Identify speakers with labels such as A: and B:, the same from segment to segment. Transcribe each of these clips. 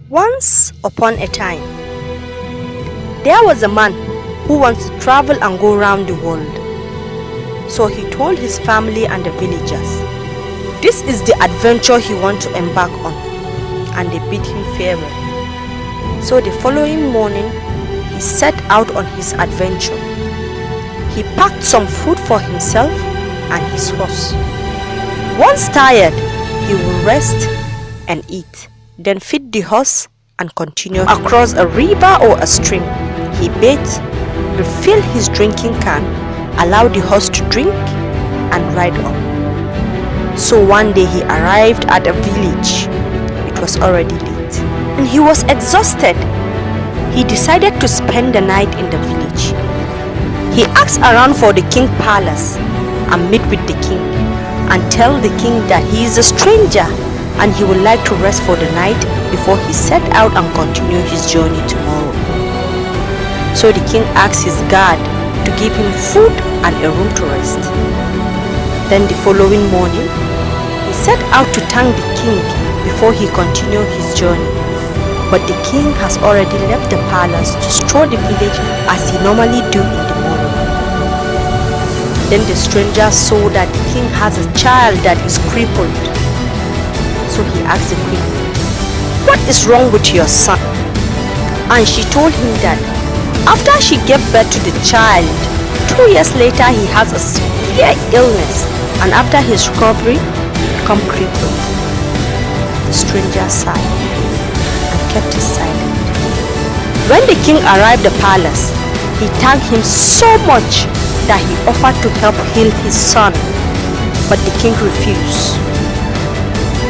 A: Once upon a time, there was a man who wants to travel and go around the world. So he told his family and the villagers, this is the adventure he wants to embark on, and they bid him farewell. So the following morning, he set out on his adventure. He packed some food for himself and his horse. Once tired, he will rest and eat, then feed the horse and continue across a river or a stream. He bathed, refilled his drinking can, allowed the horse to drink and ride on. So one day he arrived at a village. It was already late and he was exhausted. He decided to spend the night in the village. He asked around for the king's palace and meet with the king and tell the king that he is a stranger and he would like to rest for the night before he set out and continue his journey tomorrow. So the king asked his guard to give him food and a room to rest. Then the following morning, he set out to thank the king before he continued his journey. But the king has already left the palace to stroll the village as he normally do in the morning. Then the stranger saw that the king has a child that is crippled. So he asked the queen, what is wrong with your son? And she told him that after she gave birth to the child, 2 years later he has a severe illness, and after his recovery, he became crippled. The stranger sighed and kept his silent. When the king arrived at the palace, he thanked him so much that he offered to help heal his son, but the king refused.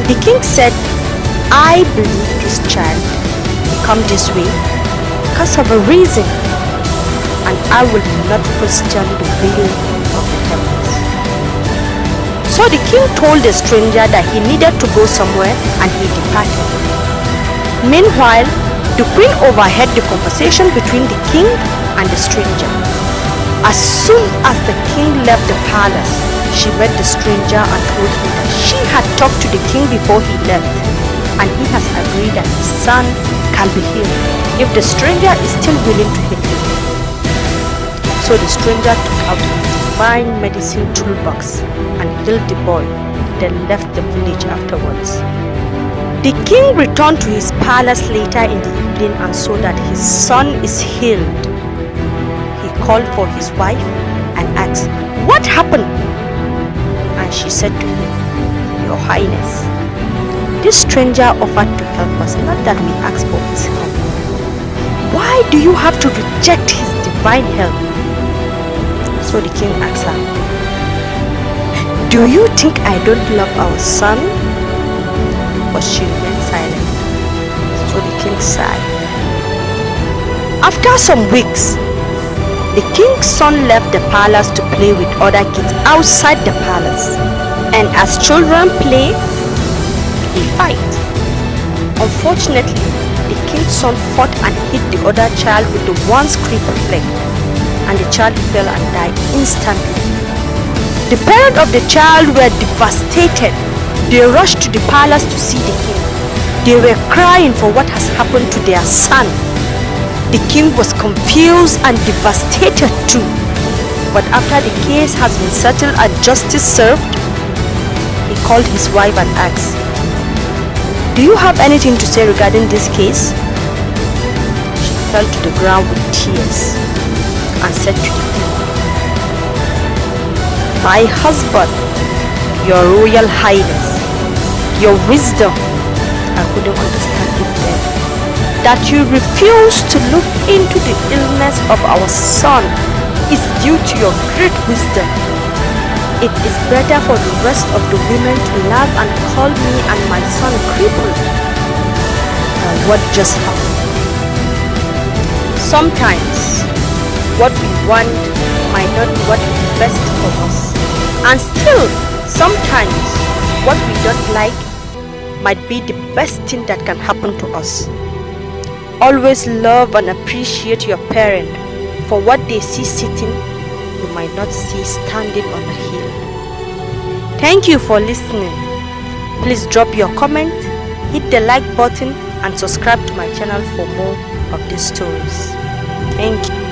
A: The king said, I believe this child become this way because of a reason, and I will not question the will of the heavens. So the king told the stranger that he needed to go somewhere, and he departed. Meanwhile, the queen overheard the conversation between the king and the stranger. As soon as the king left the palace, she met the stranger and told him that she had talked to the king before he left, and he has agreed that his son can be healed if the stranger is still willing to heal him. So the stranger took out his divine medicine toolbox and healed the boy, then left the village afterwards. The king returned to his palace later in the evening and saw that his son is healed. He called for his wife and asked, what happened? And she said to him, Your Highness, this stranger offered to help us, not that we asked for his help. Why do you have to reject his divine help? So the king asked her, do you think I don't love our son? But she remained silent. So the king sighed. After some weeks, the king's son left the palace to play with other kids outside the palace. And as children play, they fight. Unfortunately, the king's son fought and hit the other child with the once crippled leg, and the child fell and died instantly. The parents of the child were devastated. They rushed to the palace to see the king. They were crying for what has happened to their son. The king was confused and devastated too. But after the case has been settled and justice served, he called his wife and asked, do you have anything to say regarding this case? She fell to the ground with tears and said to the king, my husband, your royal highness, your wisdom, I couldn't understand it then, that you refuse to look into the illness of our son is due to your great wisdom. It is better for the rest of the women to laugh and call me and my son crippled than what just happened. Sometimes what we want might not be what is best for us, and still sometimes what we don't like might be the best thing that can happen to us. Always love and appreciate your parent for what they see sitting, you might not see standing on a hill. Thank you for listening. Please drop your comment, hit the like button and subscribe to my channel for more of these stories. Thank you.